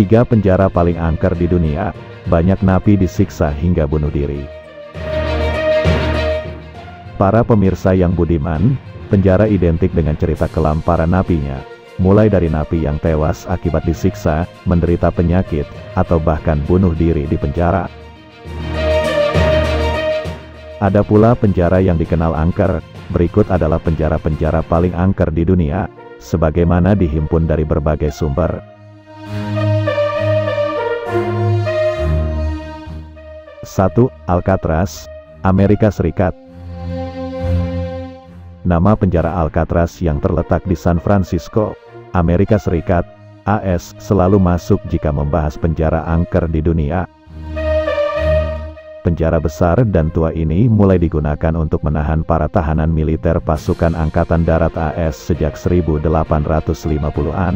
Tiga penjara paling angker di dunia, banyak napi disiksa hingga bunuh diri. Para pemirsa yang budiman, penjara identik dengan cerita kelam para napinya, mulai dari napi yang tewas akibat disiksa, menderita penyakit, atau bahkan bunuh diri di penjara. Ada pula penjara yang dikenal angker, berikut adalah penjara-penjara paling angker di dunia, sebagaimana dihimpun dari berbagai sumber. 1. Alcatraz, Amerika Serikat. Nama penjara Alcatraz yang terletak di San Francisco, Amerika Serikat, AS, selalu masuk jika membahas penjara angker di dunia. Penjara besar dan tua ini mulai digunakan untuk menahan para tahanan militer pasukan Angkatan Darat AS sejak 1850-an.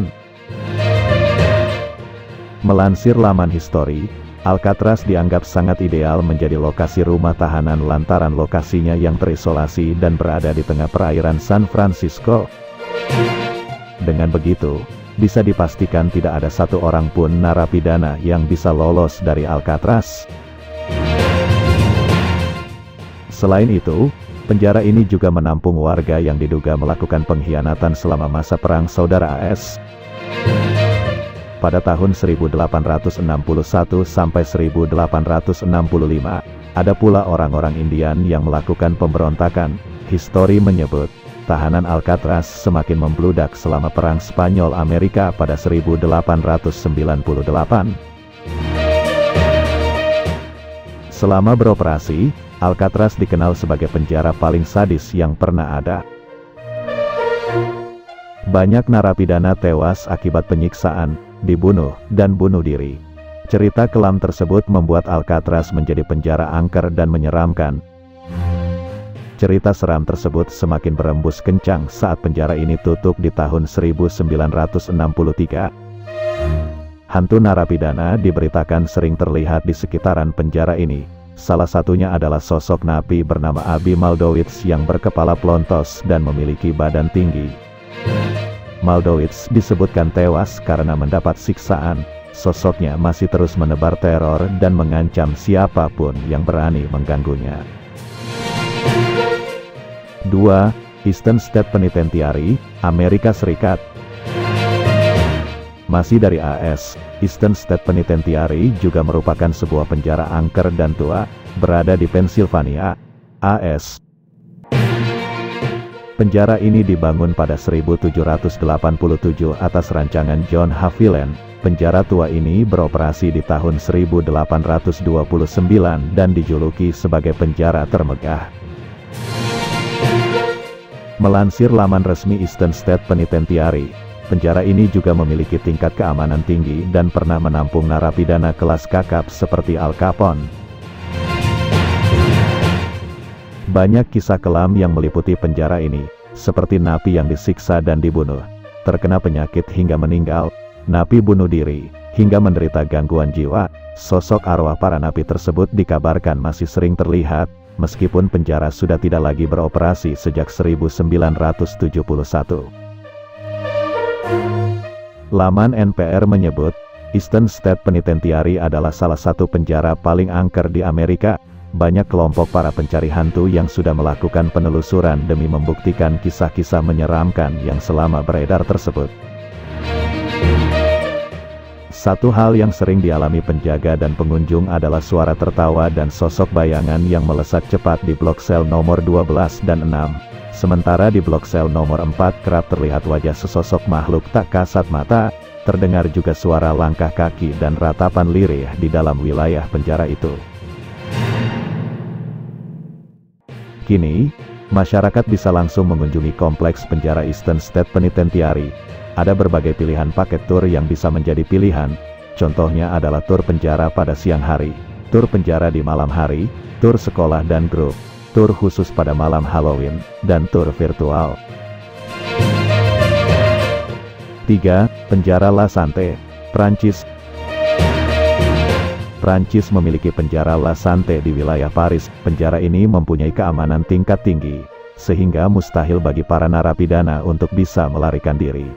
Melansir laman History, Alcatraz dianggap sangat ideal menjadi lokasi rumah tahanan lantaran lokasinya yang terisolasi dan berada di tengah perairan San Francisco. Dengan begitu, bisa dipastikan tidak ada satu orang pun narapidana yang bisa lolos dari Alcatraz. Selain itu, penjara ini juga menampung warga yang diduga melakukan pengkhianatan selama masa Perang Saudara AS. Pada tahun 1861 sampai 1865, ada pula orang-orang Indian yang melakukan pemberontakan. Histori menyebut, tahanan Alcatraz semakin membludak selama Perang Spanyol-Amerika pada 1898. Selama beroperasi, Alcatraz dikenal sebagai penjara paling sadis yang pernah ada. Banyak narapidana tewas akibat penyiksaan, dibunuh, dan bunuh diri. Cerita kelam tersebut membuat Alcatraz menjadi penjara angker dan menyeramkan. Cerita seram tersebut semakin berembus kencang saat penjara ini tutup di tahun 1963. Hantu narapidana diberitakan sering terlihat di sekitaran penjara ini. Salah satunya adalah sosok napi bernama Abi Maldowitz yang berkepala pelontos dan memiliki badan tinggi. Maldowitz disebutkan tewas karena mendapat siksaan. Sosoknya masih terus menebar teror dan mengancam siapapun yang berani mengganggunya. 2. Eastern State Penitentiary, Amerika Serikat. Masih dari AS, Eastern State Penitentiary juga merupakan sebuah penjara angker dan tua, berada di Pennsylvania, AS. Penjara ini dibangun pada 1787 atas rancangan John Haviland. Penjara tua ini beroperasi di tahun 1829 dan dijuluki sebagai penjara termegah. Melansir laman resmi Eastern State Penitentiary, penjara ini juga memiliki tingkat keamanan tinggi dan pernah menampung narapidana kelas kakap seperti Al Capone. Banyak kisah kelam yang meliputi penjara ini, seperti napi yang disiksa dan dibunuh, terkena penyakit hingga meninggal, napi bunuh diri, hingga menderita gangguan jiwa. Sosok arwah para napi tersebut dikabarkan masih sering terlihat, meskipun penjara sudah tidak lagi beroperasi sejak 1971. Laman NPR menyebut, Eastern State Penitentiary adalah salah satu penjara paling angker di Amerika. Banyak kelompok para pencari hantu yang sudah melakukan penelusuran demi membuktikan kisah-kisah menyeramkan yang selama beredar tersebut. Satu hal yang sering dialami penjaga dan pengunjung adalah suara tertawa dan sosok bayangan yang melesat cepat di blok sel nomor 12 dan 6. Sementara di blok sel nomor 4 kerap terlihat wajah sesosok makhluk tak kasat mata, terdengar juga suara langkah kaki dan ratapan lirih di dalam wilayah penjara itu. Kini, masyarakat bisa langsung mengunjungi kompleks penjara Eastern State Penitentiary. Ada berbagai pilihan paket tur yang bisa menjadi pilihan. Contohnya adalah tur penjara pada siang hari, tur penjara di malam hari, tur sekolah dan grup, tur khusus pada malam Halloween, dan tur virtual. 3. Penjara La Santé, Prancis. Prancis memiliki penjara La Santé di wilayah Paris. Penjara ini mempunyai keamanan tingkat tinggi, sehingga mustahil bagi para narapidana untuk bisa melarikan diri.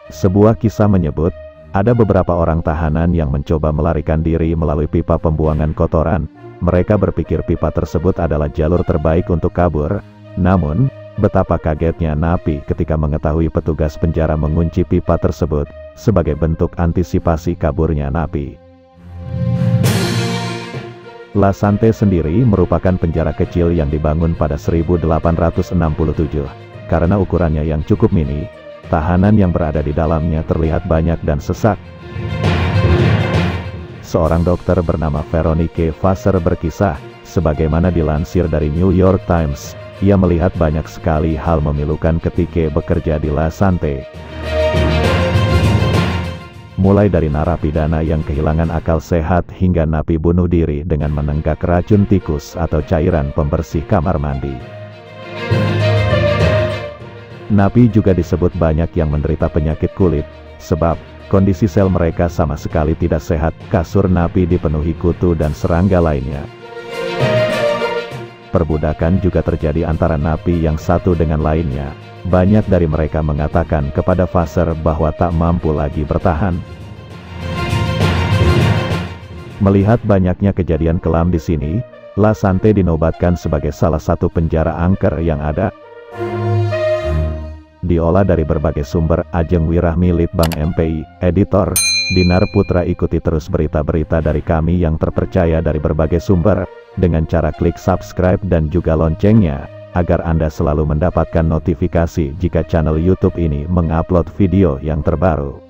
Sebuah kisah menyebut, ada beberapa orang tahanan yang mencoba melarikan diri melalui pipa pembuangan kotoran. Mereka berpikir pipa tersebut adalah jalur terbaik untuk kabur. Namun, betapa kagetnya napi ketika mengetahui petugas penjara mengunci pipa tersebut, sebagai bentuk antisipasi kaburnya napi. La Santé sendiri merupakan penjara kecil yang dibangun pada 1867. Karena ukurannya yang cukup mini, tahanan yang berada di dalamnya terlihat banyak dan sesak. Seorang dokter bernama Veronique Vasseur berkisah, sebagaimana dilansir dari New York Times, ia melihat banyak sekali hal memilukan ketika bekerja di La Santé. Mulai dari narapidana yang kehilangan akal sehat hingga napi bunuh diri dengan menenggak racun tikus atau cairan pembersih kamar mandi. Napi juga disebut banyak yang menderita penyakit kulit, sebab kondisi sel mereka sama sekali tidak sehat. Kasur napi dipenuhi kutu dan serangga lainnya. Perbudakan juga terjadi antara napi yang satu dengan lainnya. Banyak dari mereka mengatakan kepada Vasseur bahwa tak mampu lagi bertahan. Melihat banyaknya kejadian kelam di sini, La Santé dinobatkan sebagai salah satu penjara angker yang ada. Diolah dari berbagai sumber. Ajeng Wirahmi, Litbang MPI, Editor, Dinar Putra. Ikuti terus berita-berita dari kami yang terpercaya dari berbagai sumber, dengan cara klik subscribe dan juga loncengnya, agar Anda selalu mendapatkan notifikasi jika channel YouTube ini mengupload video yang terbaru.